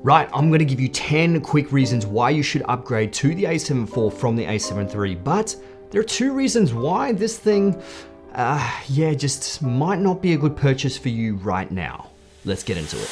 Right, I'm gonna give you 10 quick reasons why you should upgrade to the a7 IV from the a7 III, but there are 2 reasons why this thing, just might not be a good purchase for you right now. Let's get into it.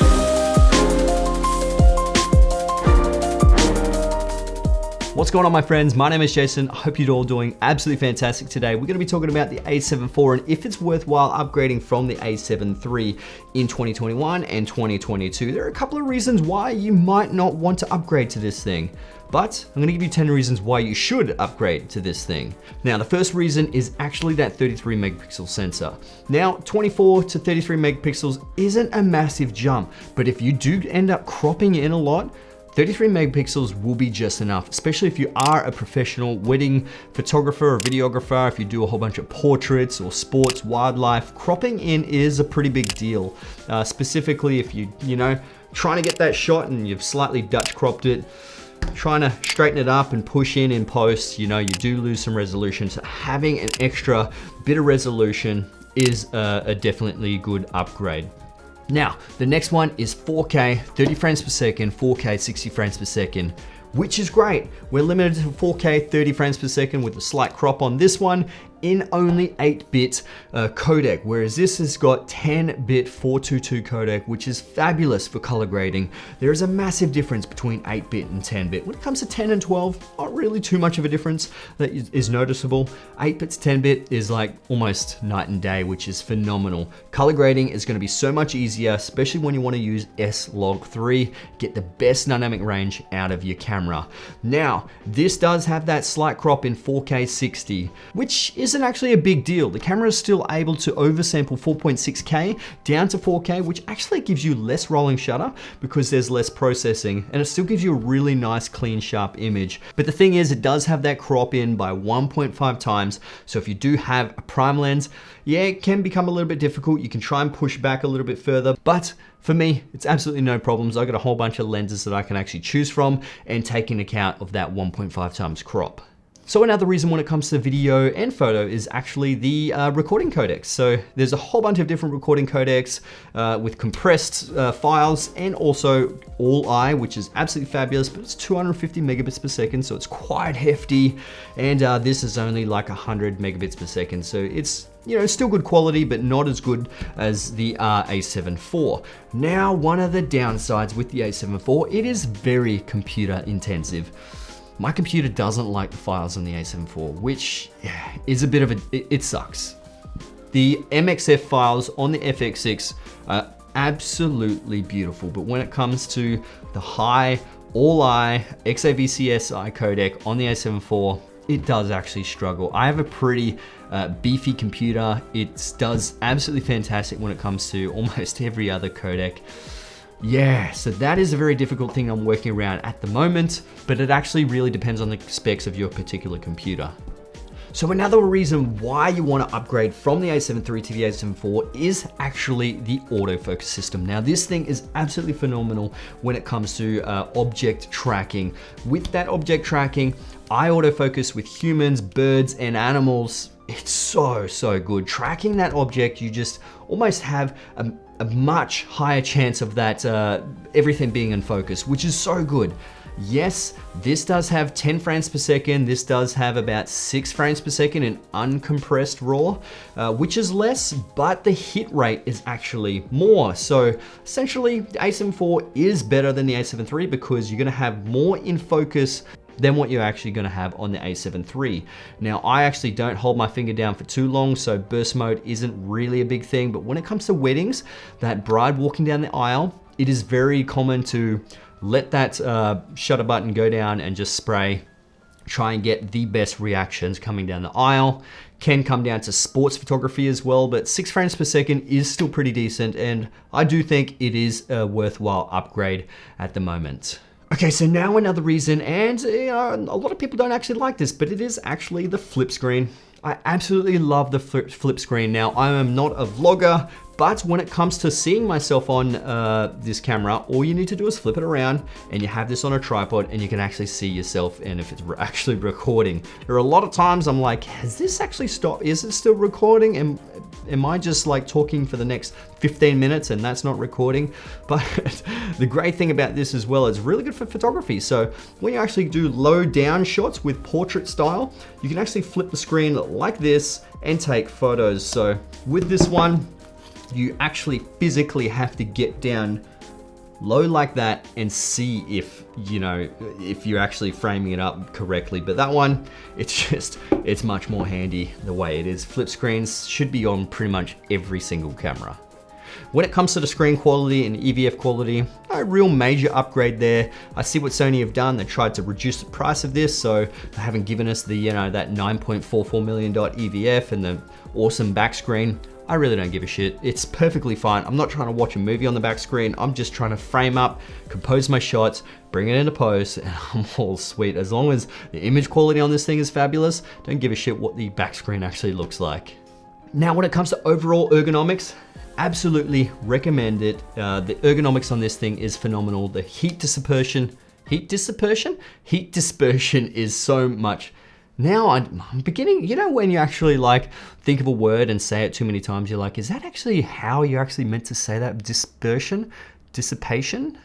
What's going on, my friends? My name is Jason. I hope you're all doing absolutely fantastic today. We're gonna be talking about the a7 IV and if it's worthwhile upgrading from the a7 III in 2021 and 2022. There are a couple of reasons why you might not want to upgrade to this thing, but I'm gonna give you 10 reasons why you should upgrade to this thing. Now, the first reason is actually that 33 megapixel sensor. Now, 24 to 33 megapixels isn't a massive jump, but if you do end up cropping in a lot, 33 megapixels will be just enough, especially if you are a professional wedding photographer or videographer, if you do a whole bunch of portraits or sports, wildlife. Cropping in is a pretty big deal, specifically if you trying to get that shot and you've slightly Dutch cropped it, trying to straighten it up and push in post, you do lose some resolution. So having an extra bit of resolution is a definitely good upgrade. Now, the next one is 4K, 30 frames per second, 4K, 60 frames per second, which is great. We're limited to 4K, 30 frames per second with a slight crop on this one in only 8-bit codec, whereas this has got 10-bit 422 codec, which is fabulous for color grading. There is a massive difference between 8-bit and 10-bit. When it comes to 10 and 12, not really too much of a difference that is noticeable. 8-bit to 10-bit is like almost night and day, which is phenomenal. Color grading is gonna be so much easier, especially when you wanna use S-Log3, get the best dynamic range out of your camera. Now, this does have that slight crop in 4K 60, which isn't actually a big deal. The camera is still able to oversample 4.6K down to 4K, which actually gives you less rolling shutter because there's less processing, and it still gives you a really nice, clean, sharp image. But the thing is, it does have that crop in by 1.5 times. So if you do have a prime lens, yeah, it can become a little bit difficult. You can try and push back a little bit further, but for me, it's absolutely no problems. I got a whole bunch of lenses that I can actually choose from and take into account of that 1.5 times crop. So another reason when it comes to video and photo is actually the recording codecs. So there's a whole bunch of different recording codecs with compressed files and also All-I, which is absolutely fabulous, but it's 250 megabits per second, so it's quite hefty. And this is only like 100 megabits per second. So it's still good quality, but not as good as the a7 IV. Now, one of the downsides with the a7 IV, it is very computer intensive. My computer doesn't like the files on the a7 IV, which is a bit of it sucks. The MXF files on the FX6 are absolutely beautiful, but when it comes to the high All-I XAVCSI codec on the a7 IV, it does actually struggle. I have a pretty beefy computer. It does absolutely fantastic when it comes to almost every other codec. Yeah, so that is a very difficult thing I'm working around at the moment, but it actually really depends on the specs of your particular computer. So another reason why you want to upgrade from the a7 III to the a7 IV is actually the autofocus system. Now, this thing is absolutely phenomenal when it comes to object tracking. With that object tracking, I autofocus with humans, birds, and animals. It's so good. Tracking that object, you just almost have a much higher chance of that everything being in focus, which is so good. Yes, this does have 10 frames per second. This does have about 6 frames per second in uncompressed RAW, which is less, but the hit rate is actually more. So essentially, the a7 IV is better than the a7 III because you're gonna have more in focus than what you're actually gonna have on the a7 III. Now, I actually don't hold my finger down for too long, so burst mode isn't really a big thing, but when it comes to weddings, that bride walking down the aisle, it is very common to let that shutter button go down and just spray, try and get the best reactions coming down the aisle. Can come down to sports photography as well, but 6 frames per second is still pretty decent, and I do think it is a worthwhile upgrade at the moment. Okay, so now another reason, and a lot of people don't actually like this, but it is actually the flip screen. I absolutely love the flip screen. Now, I am not a vlogger, But when it comes to seeing myself on this camera, all you need to do is flip it around and you have this on a tripod and you can actually see yourself and if it's actually recording. There are a lot of times I'm like, has this actually stopped? Is it still recording? Am I just like talking for the next 15 minutes and that's not recording? But the great thing about this as well, it's really good for photography. So when you actually do low down shots with portrait style, you can actually flip the screen like this and take photos. So with this one, you actually physically have to get down low like that and see if, you know, if you're actually framing it up correctly. But that one, it's much more handy the way it is. Flip screens should be on pretty much every single camera. When it comes to the screen quality and EVF quality, no real major upgrade there. I see what Sony have done. They tried to reduce the price of this, so they haven't given us the, you know, that $9.44 million EVF and the awesome back screen. I really don't give a shit. It's perfectly fine. I'm not trying to watch a movie on the back screen. I'm just trying to frame up, compose my shots, bring it into post, and I'm all sweet. As long as the image quality on this thing is fabulous, don't give a shit what the back screen actually looks like. Now, when it comes to overall ergonomics, absolutely recommend it. The ergonomics on this thing is phenomenal. The heat dispersion is so much. Now I'm beginning, you know, when you actually like think of a word and say it too many times, you're like, is that actually how you're actually meant to say that? Dispersion, dissipation,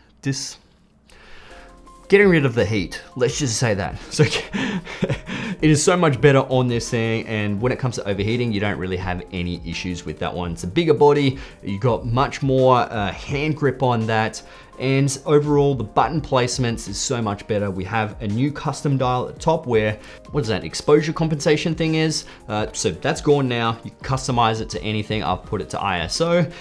getting rid of the heat. Let's just say that. So it is so much better on this thing. And when it comes to overheating, you don't really have any issues with that one. It's a bigger body. You got much more hand grip on that. And overall, the button placements is so much better. We have a new custom dial at the top where, what is that, exposure compensation thing is? So that's gone now. You can customize it to anything. I'll put it to ISO.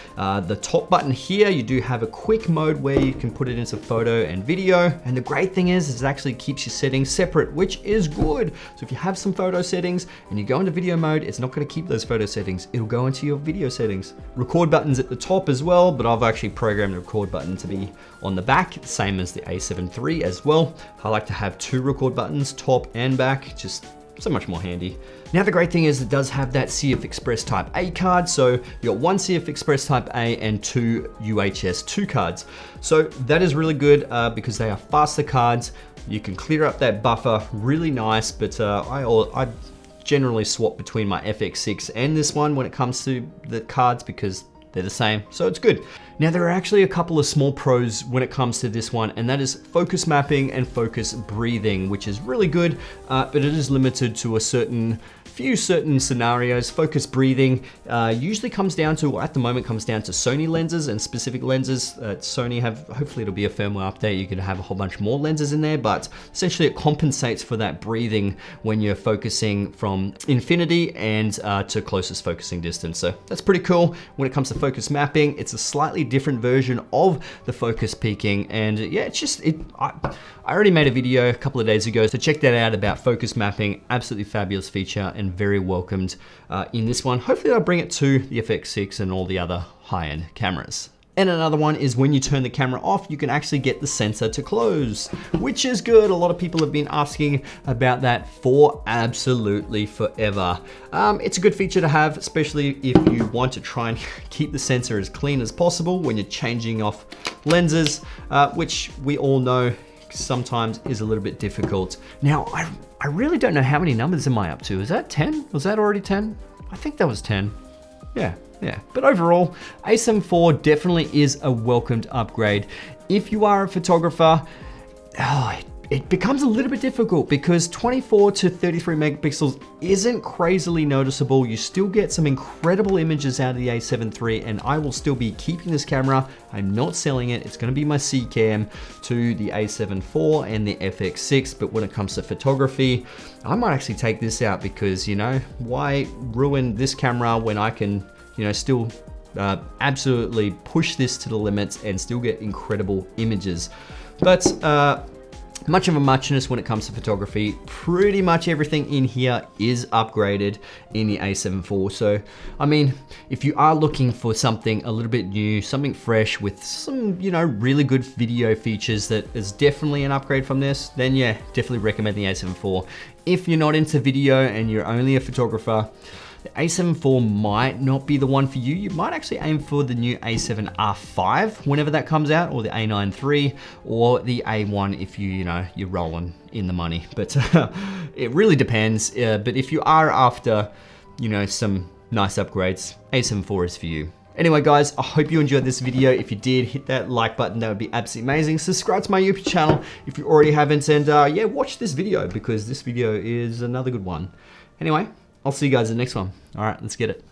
The top button here, you do have a quick mode where you can put it into photo and video. And the great thing is it actually keeps your settings separate, which is good. So if you have some photo settings and you go into video mode, it's not gonna keep those photo settings. It'll go into your video settings. Record button's at the top as well, but I've actually programmed the record button to be on the back, same as the A7 III as well. I like to have two record buttons, top and back, just so much more handy. Now the great thing is it does have that CF Express Type A card, so you got one CF Express Type A and two UHS 2 cards. So that is really good because they are faster cards. You can clear up that buffer really nice, but I generally swap between my FX6 and this one when it comes to the cards because they're the same, so it's good. Now there are actually a couple of small pros when it comes to this one, and that is focus mapping and focus breathing, which is really good, but it is limited to a few certain scenarios. Focus breathing usually comes down to, or at the moment comes down to Sony lenses and specific lenses. Sony have, hopefully it'll be a firmware update, you can have a whole bunch more lenses in there, but essentially it compensates for that breathing when you're focusing from infinity and to closest focusing distance. So that's pretty cool. When it comes to focus mapping, it's a slightly different version of the focus peaking, and yeah, it's just, I already made a video a couple of days ago, so check that out about focus mapping. Absolutely fabulous feature and very welcomed in this one. Hopefully I'll bring it to the FX6 and all the other high-end cameras. And another one is when you turn the camera off, you can actually get the sensor to close, which is good. A lot of people have been asking about that for absolutely forever. It's a good feature to have, especially if you want to try and keep the sensor as clean as possible when you're changing off lenses, which we all know sometimes is a little bit difficult. Now, I really don't know how many numbers am I up to. Is that 10? Was that already 10? I think that was 10. Yeah. But overall, A7 IV definitely is a welcomed upgrade. If you are a photographer, it becomes a little bit difficult because 24 to 33 megapixels isn't crazily noticeable. You still get some incredible images out of the A7 III, and I will still be keeping this camera. I'm not selling it. It's gonna be my C cam to the A7 IV and the FX6, but when it comes to photography, I might actually take this out because, you know, why ruin this camera when I can, you know, still absolutely push this to the limits and still get incredible images. But much of a muchness when it comes to photography. Pretty much everything in here is upgraded in the A7 IV. So, I mean, if you are looking for something a little bit new, something fresh with some, you know, really good video features that is definitely an upgrade from this, then yeah, definitely recommend the A7 IV. If you're not into video and you're only a photographer, the A7 IV might not be the one for you. You might actually aim for the new A7R5 whenever that cocomes out, or the A9 III, or the A1 if you're rolling in the money. But it really depends. But if you are after, some nice upgrades, A7 IV is for you. Anyway, guys, I hope you enjoyed this video. If you did, hit that like button. That would be absolutely amazing. Subscribe to my YouTube channel if you already haven't. And yeah, watch this video because this video is another good one. Anyway, I'll see you guys in the next one. All right, let's get it.